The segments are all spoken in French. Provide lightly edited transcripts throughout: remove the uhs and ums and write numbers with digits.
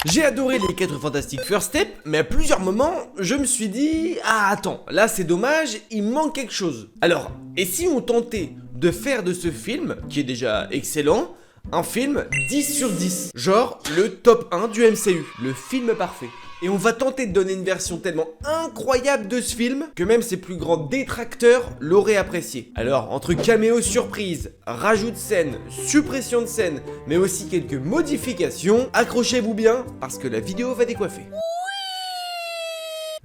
J'ai adoré les 4 Fantastiques First Step, mais à plusieurs moments, je me suis dit « Ah attends, là c'est dommage, il manque quelque chose ». Alors, et si on tentait de faire de ce film, qui est déjà excellent, un film 10 sur 10, genre le top 1 du MCU, le film parfait. Et on va tenter de donner une version tellement incroyable de ce film que même ses plus grands détracteurs l'auraient apprécié. Alors, entre caméos surprises, rajout de scènes, suppression de scènes, mais aussi quelques modifications, accrochez-vous bien parce que la vidéo va décoiffer.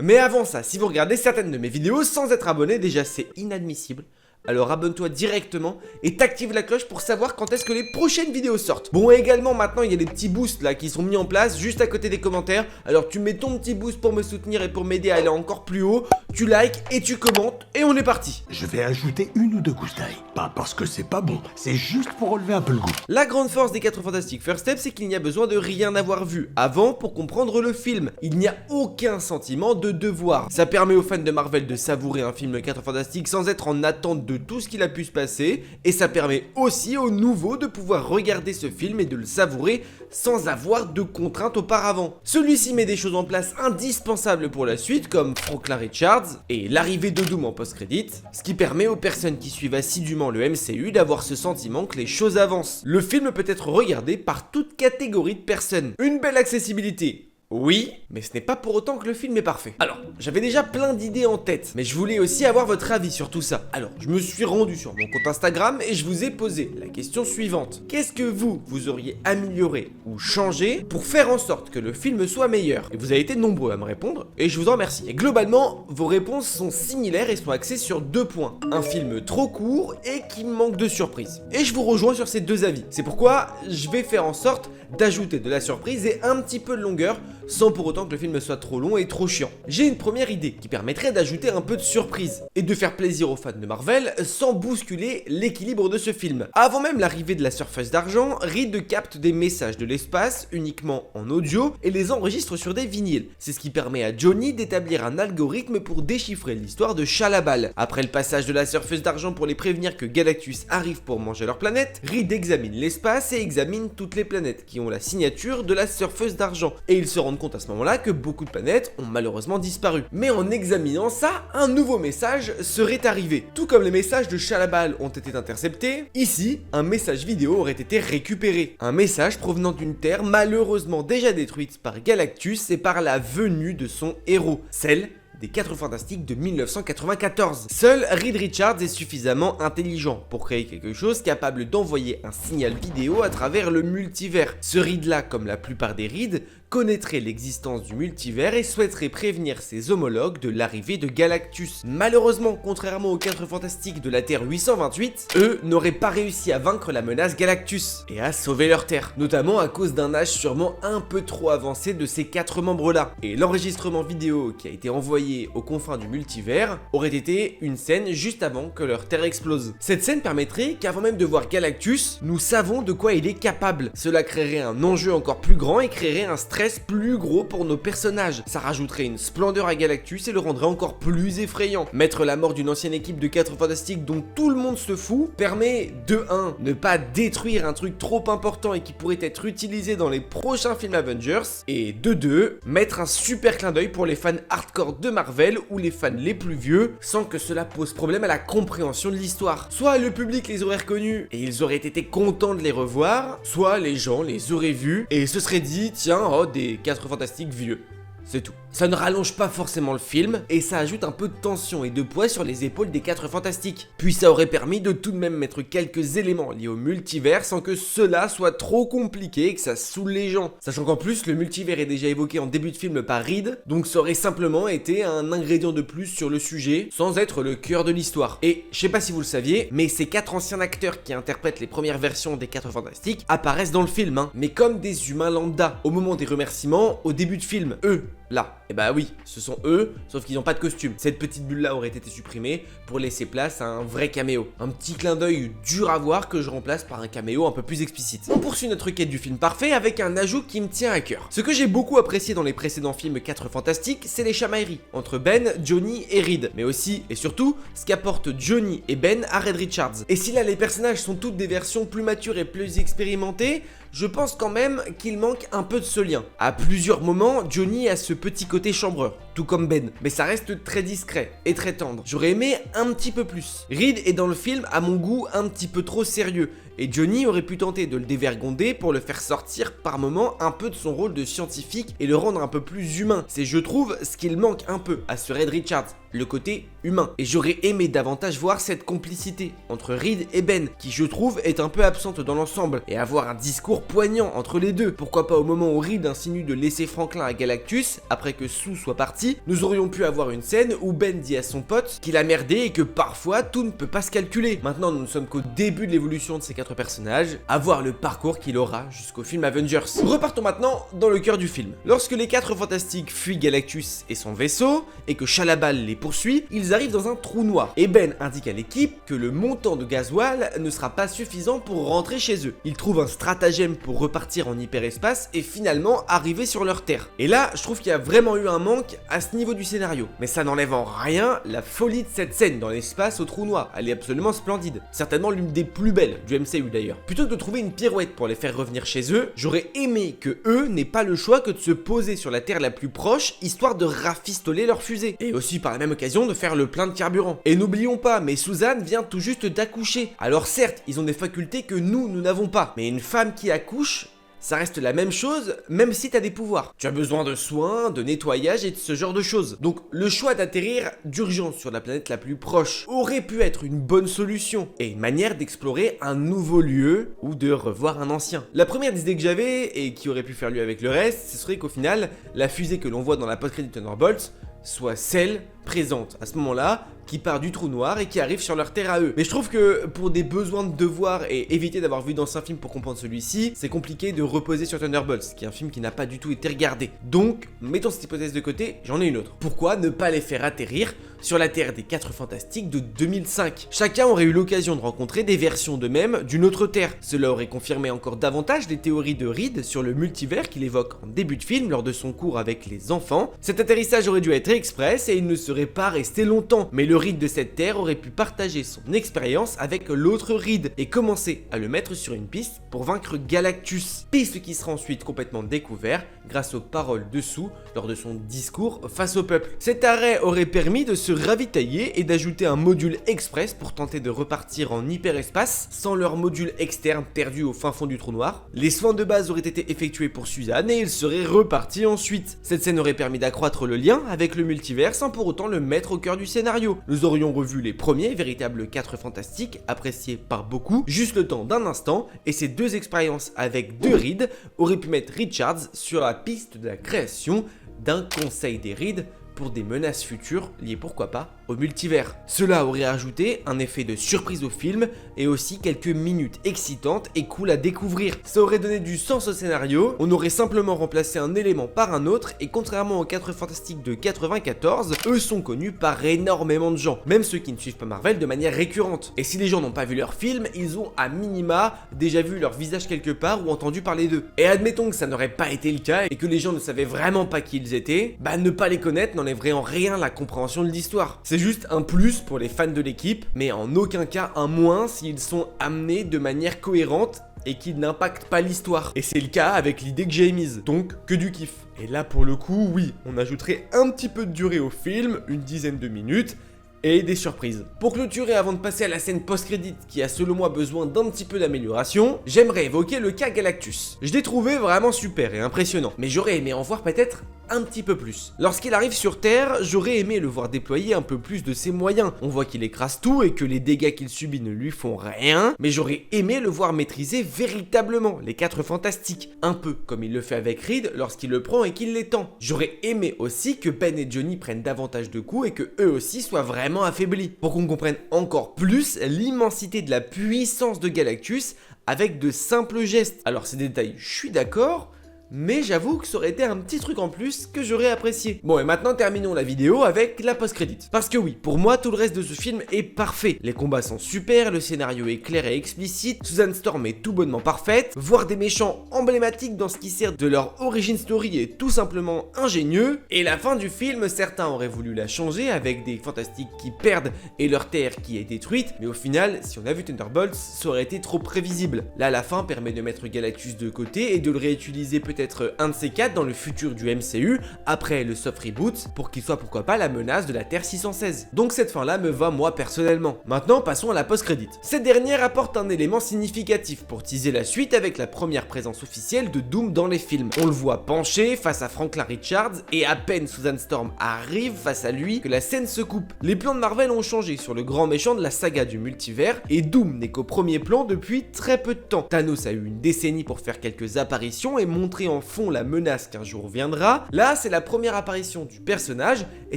Mais avant ça, si vous regardez certaines de mes vidéos sans être abonné, déjà c'est inadmissible. Alors abonne-toi directement et t'active la cloche pour savoir quand est-ce que les prochaines vidéos sortent. Bon, et également maintenant il y a des petits boosts là qui sont mis en place juste à côté des commentaires. Alors tu mets ton petit boost pour me soutenir et pour m'aider à aller encore plus haut. Tu likes et tu commentes et on est parti. Je vais ajouter une ou deux gousses d'ail. Pas parce que c'est pas bon, c'est juste pour relever un peu le goût. La grande force des 4 Fantastiques First Step, c'est qu'il n'y a besoin de rien avoir vu avant pour comprendre le film. Il n'y a aucun sentiment de devoir. Ça permet aux fans de Marvel de savourer un film 4 Fantastiques sans être en attente de tout ce qu'il a pu se passer, et ça permet aussi aux nouveaux de pouvoir regarder ce film et de le savourer sans avoir de contraintes auparavant. Celui-ci met des choses en place indispensables pour la suite, comme Franklin Richards et l'arrivée de Doom en post-credit, ce qui permet aux personnes qui suivent assidûment le MCU d'avoir ce sentiment que les choses avancent. Le film peut être regardé par toute catégorie de personnes. Une belle accessibilité. Oui, mais ce n'est pas pour autant que le film est parfait. Alors, j'avais déjà plein d'idées en tête, mais je voulais aussi avoir votre avis sur tout ça. Alors, je me suis rendu sur mon compte Instagram et je vous ai posé la question suivante. Qu'est-ce que vous auriez amélioré ou changé pour faire en sorte que le film soit meilleur? Et vous avez été nombreux à me répondre, et je vous en remercie. Et globalement, vos réponses sont similaires et sont axées sur deux points. Un film trop court et qui manque de surprise. Et je vous rejoins sur ces deux avis. C'est pourquoi je vais faire en sorte d'ajouter de la surprise et un petit peu de longueur, sans pour autant que le film soit trop long et trop chiant. J'ai une première idée qui permettrait d'ajouter un peu de surprise et de faire plaisir aux fans de Marvel sans bousculer l'équilibre de ce film. Avant même l'arrivée de la Surface d'argent, Reed capte des messages de l'espace uniquement en audio et les enregistre sur des vinyles. C'est ce qui permet à Johnny d'établir un algorithme pour déchiffrer l'histoire de Chalabal. Après le passage de la Surface d'argent pour les prévenir que Galactus arrive pour manger leur planète, Reed examine l'espace et examine toutes les planètes qui ont la signature de la Surface d'argent. Et il se rend compte à ce moment-là que beaucoup de planètes ont malheureusement disparu. Mais en examinant ça, un nouveau message serait arrivé. Tout comme les messages de Chalabal ont été interceptés, ici, un message vidéo aurait été récupéré. Un message provenant d'une Terre malheureusement déjà détruite par Galactus et par la venue de son héros, celle des 4 Fantastiques de 1994. Seul Reed Richards est suffisamment intelligent pour créer quelque chose capable d'envoyer un signal vidéo à travers le multivers. Ce Reed-là, comme la plupart des Reed, connaîtrait l'existence du multivers et souhaiterait prévenir ses homologues de l'arrivée de Galactus. Malheureusement, contrairement aux 4 Fantastiques de la Terre 828, eux n'auraient pas réussi à vaincre la menace Galactus et à sauver leur Terre, notamment à cause d'un âge sûrement un peu trop avancé de ces 4 membres-là. Et l'enregistrement vidéo qui a été envoyé aux confins du multivers aurait été une scène juste avant que leur Terre explose. Cette scène permettrait qu'avant même de voir Galactus, nous savons de quoi il est capable. Cela créerait un enjeu encore plus grand et créerait un stress plus gros pour nos personnages. Ça rajouterait une splendeur à Galactus et le rendrait encore plus effrayant. Mettre la mort d'une ancienne équipe de 4 Fantastiques dont tout le monde se fout permet de 1. Ne pas détruire un truc trop important et qui pourrait être utilisé dans les prochains films Avengers, et de 2. Mettre un super clin d'œil pour les fans hardcore de Marvel ou les fans les plus vieux sans que cela pose problème à la compréhension de l'histoire. Soit le public les aurait reconnus et ils auraient été contents de les revoir, soit les gens les auraient vus et se seraient dit tiens, oh, des 4 Fantastiques vieux. C'est tout. Ça ne rallonge pas forcément le film, et ça ajoute un peu de tension et de poids sur les épaules des 4 Fantastiques. Puis ça aurait permis de tout de même mettre quelques éléments liés au multivers sans que cela soit trop compliqué et que ça saoule les gens. Sachant qu'en plus, le multivers est déjà évoqué en début de film par Reed, donc ça aurait simplement été un ingrédient de plus sur le sujet, sans être le cœur de l'histoire. Et je sais pas si vous le saviez, mais ces 4 anciens acteurs qui interprètent les premières versions des 4 Fantastiques apparaissent dans le film, mais comme des humains lambda. Au moment des remerciements, au début de film, eux, là. Et bah oui, ce sont eux, sauf qu'ils n'ont pas de costume. Cette petite bulle là aurait été supprimée pour laisser place à un vrai caméo. Un petit clin d'œil dur à voir que je remplace par un caméo un peu plus explicite. On poursuit notre quête du film parfait avec un ajout qui me tient à cœur. Ce que j'ai beaucoup apprécié dans les précédents films 4 Fantastiques, c'est les chamailleries entre Ben, Johnny et Reed. Mais aussi et surtout, ce qu'apportent Johnny et Ben à Reed Richards. Et si là les personnages sont toutes des versions plus matures et plus expérimentées, je pense quand même qu'il manque un peu de ce lien. À plusieurs moments, Johnny a ce petit côté chambreur, tout comme Ben, mais ça reste très discret et très tendre. J'aurais aimé un petit peu plus. Reed est dans le film, à mon goût, un petit peu trop sérieux, et Johnny aurait pu tenter de le dévergonder pour le faire sortir par moments un peu de son rôle de scientifique et le rendre un peu plus humain. C'est, je trouve, ce qu'il manque un peu à ce Reed Richards, le côté humain. Et j'aurais aimé davantage voir cette complicité entre Reed et Ben, qui je trouve est un peu absente dans l'ensemble, et avoir un discours poignant entre les deux. Pourquoi pas au moment où Reed insinue de laisser Franklin à Galactus, après que Sue soit partie, nous aurions pu avoir une scène où Ben dit à son pote qu'il a merdé et que parfois tout ne peut pas se calculer. Maintenant nous ne sommes qu'au début de l'évolution de ces 4 personnages, à voir le parcours qu'il aura jusqu'au film Avengers. Repartons maintenant dans le cœur du film. Lorsque les 4 fantastiques fuient Galactus et son vaisseau, et que Chalabal les poursuit, ils arrivent dans un trou noir, et Ben indique à l'équipe que le montant de gasoil ne sera pas suffisant pour rentrer chez eux. Ils trouvent un stratagème pour repartir en hyperespace et finalement arriver sur leur terre. Et là, je trouve qu'il y a vraiment eu un manque à ce niveau du scénario, mais ça n'enlève en rien la folie de cette scène dans l'espace au trou noir. Elle est absolument splendide, certainement l'une des plus belles du MCU d'ailleurs. Plutôt que de trouver une pirouette pour les faire revenir chez eux, j'aurais aimé que eux n'aient pas le choix que de se poser sur la terre la plus proche, histoire de rafistoler leur fusée, et aussi par la même occasion de faire le plein de carburant. Et n'oublions pas, mais Suzanne vient tout juste d'accoucher. Alors certes, ils ont des facultés que nous n'avons pas, mais une femme qui accouche, ça reste la même chose, même si t'as des pouvoirs. Tu as besoin de soins, de nettoyage et de ce genre de choses. Donc le choix d'atterrir d'urgence sur la planète la plus proche aurait pu être une bonne solution et une manière d'explorer un nouveau lieu ou de revoir un ancien. La première idée que j'avais, et qui aurait pu faire lieu avec le reste, ce serait qu'au final, la fusée que l'on voit dans la post-crédit Thunderbolts soit celle présente à ce moment-là, qui part du trou noir et qui arrive sur leur terre à eux. Mais je trouve que pour des besoins de devoir et éviter d'avoir vu d'anciens films pour comprendre celui-ci, c'est compliqué de reposer sur Thunderbolts, qui est un film qui n'a pas du tout été regardé. Donc, mettons cette hypothèse de côté, j'en ai une autre. Pourquoi ne pas les faire atterrir sur la Terre des 4 Fantastiques de 2005? Chacun aurait eu l'occasion de rencontrer des versions d'eux-mêmes d'une autre Terre. Cela aurait confirmé encore davantage les théories de Reed sur le multivers qu'il évoque en début de film lors de son cours avec les enfants. Cet atterrissage aurait dû être express et il ne serait pas resté longtemps, mais le Reed de cette Terre aurait pu partager son expérience avec l'autre Reed et commencer à le mettre sur une piste pour vaincre Galactus. Piste qui sera ensuite complètement découverte grâce aux paroles de Sue lors de son discours face au peuple. Cet arrêt aurait permis de se ravitailler et d'ajouter un module express pour tenter de repartir en hyperespace sans leur module externe perdu au fin fond du trou noir. Les soins de base auraient été effectués pour Suzanne et ils seraient repartis ensuite. Cette scène aurait permis d'accroître le lien avec le multivers sans pour autant le mettre au cœur du scénario. Nous aurions revu les premiers véritables 4 fantastiques appréciés par beaucoup, juste le temps d'un instant, et ces 2 expériences avec 2 Reed auraient pu mettre Richards sur la piste de la création d'un conseil des Reed pour des menaces futures liées pourquoi pas au multivers. Cela aurait ajouté un effet de surprise au film et aussi quelques minutes excitantes et cool à découvrir. Ça aurait donné du sens au scénario, on aurait simplement remplacé un élément par un autre et contrairement aux 4 Fantastiques de 94, eux sont connus par énormément de gens, même ceux qui ne suivent pas Marvel de manière récurrente. Et si les gens n'ont pas vu leur film, ils ont à minima déjà vu leur visage quelque part ou entendu parler d'eux. Et admettons que ça n'aurait pas été le cas et que les gens ne savaient vraiment pas qui ils étaient, bah ne pas les connaître n'enlèverait en rien la compréhension de l'histoire. C'est juste un plus pour les fans de l'équipe, mais en aucun cas un moins s'ils sont amenés de manière cohérente et qu'ils n'impactent pas l'histoire. Et c'est le cas avec l'idée que j'ai émise, donc que du kiff. Et là pour le coup, oui, on ajouterait un petit peu de durée au film, une dizaine de minutes, et des surprises. Pour clôturer avant de passer à la scène post-crédit qui a selon moi besoin d'un petit peu d'amélioration, j'aimerais évoquer le cas Galactus. Je l'ai trouvé vraiment super et impressionnant, mais j'aurais aimé en voir peut-être un petit peu plus. Lorsqu'il arrive sur Terre, j'aurais aimé le voir déployer un peu plus de ses moyens. On voit qu'il écrase tout et que les dégâts qu'il subit ne lui font rien, mais j'aurais aimé le voir maîtriser véritablement les 4 fantastiques, un peu comme il le fait avec Reed lorsqu'il le prend et qu'il l'étend. J'aurais aimé aussi que Ben et Johnny prennent davantage de coups et que eux aussi soient vraiment affaiblis, pour qu'on comprenne encore plus l'immensité de la puissance de Galactus avec de simples gestes. Alors ces détails, je suis d'accord, mais j'avoue que ça aurait été un petit truc en plus que j'aurais apprécié. Bon, et maintenant terminons la vidéo avec la post-credit. Parce que oui, pour moi tout le reste de ce film est parfait. Les combats sont super, le scénario est clair et explicite, Susan Storm est tout bonnement parfaite, voir des méchants emblématiques dans ce qui sert de leur origin story est tout simplement ingénieux, et la fin du film, certains auraient voulu la changer avec des fantastiques qui perdent et leur terre qui est détruite, mais au final, si on a vu Thunderbolts, ça aurait été trop prévisible. Là, la fin permet de mettre Galactus de côté et de le réutiliser peut-être un de ces quatre dans le futur du MCU, après le soft reboot, pour qu'il soit pourquoi pas la menace de la Terre 616. Donc cette fin là me va moi personnellement. Maintenant passons à la post-credit. Cette dernière apporte un élément significatif pour teaser la suite avec la première présence officielle de Doom dans les films. On le voit penché face à Franklin Richards et à peine Susan Storm arrive face à lui que la scène se coupe. Les plans de Marvel ont changé sur le grand méchant de la saga du multivers et Doom n'est qu'au premier plan depuis très peu de temps. Thanos a eu une décennie pour faire quelques apparitions et montrer en fond la menace qu'un jour viendra. Là c'est la première apparition du personnage et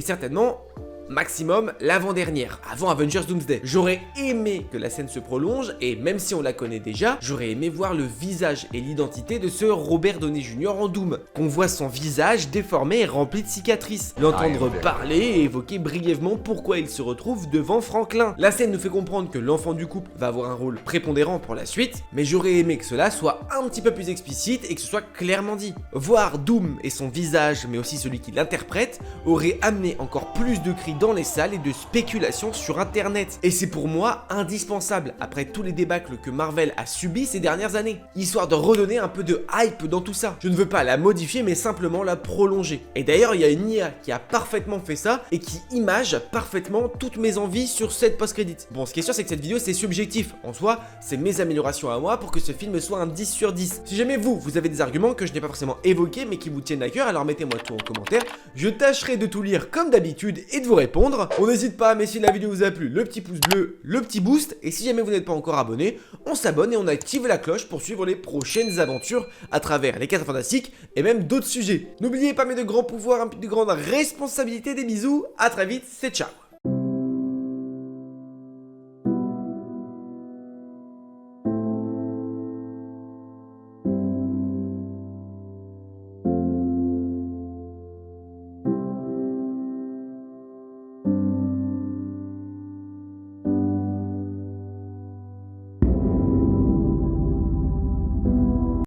certainement maximum l'avant-dernière, avant Avengers Doomsday. J'aurais aimé que la scène se prolonge et même si on la connaît déjà, j'aurais aimé voir le visage et l'identité de ce Robert Downey Jr. en Doom. Qu'on voit son visage déformé et rempli de cicatrices, l'entendre parler et évoquer brièvement pourquoi il se retrouve devant Franklin. La scène nous fait comprendre que l'enfant du couple va avoir un rôle prépondérant pour la suite, mais j'aurais aimé que cela soit un petit peu plus explicite et que ce soit clairement dit. Voir Doom et son visage, mais aussi celui qui l'interprète, aurait amené encore plus de cris dans les salles et de spéculations sur internet. Et c'est pour moi indispensable après tous les débâcles que Marvel a subis ces dernières années, histoire de redonner un peu de hype dans tout ça. Je ne veux pas la modifier mais simplement la prolonger. Et d'ailleurs il y a une IA qui a parfaitement fait ça et qui image parfaitement toutes mes envies sur cette post-credit. Bon, ce qui est sûr c'est que cette vidéo c'est subjectif. En soi, c'est mes améliorations à moi pour que ce film soit un 10 sur 10. Si jamais vous avez des arguments que je n'ai pas forcément évoqués mais qui vous tiennent à cœur, alors mettez-moi tout en commentaire. Je tâcherai de tout lire comme d'habitude et de vous répondre. On n'hésite pas, mais si la vidéo vous a plu, le petit pouce bleu, le petit boost, et si jamais vous n'êtes pas encore abonné, on s'abonne et on active la cloche pour suivre les prochaines aventures à travers les 4 fantastiques et même d'autres sujets. N'oubliez pas mes de grands pouvoirs impliquent de grandes responsabilités, des bisous, à très vite, c'est ciao.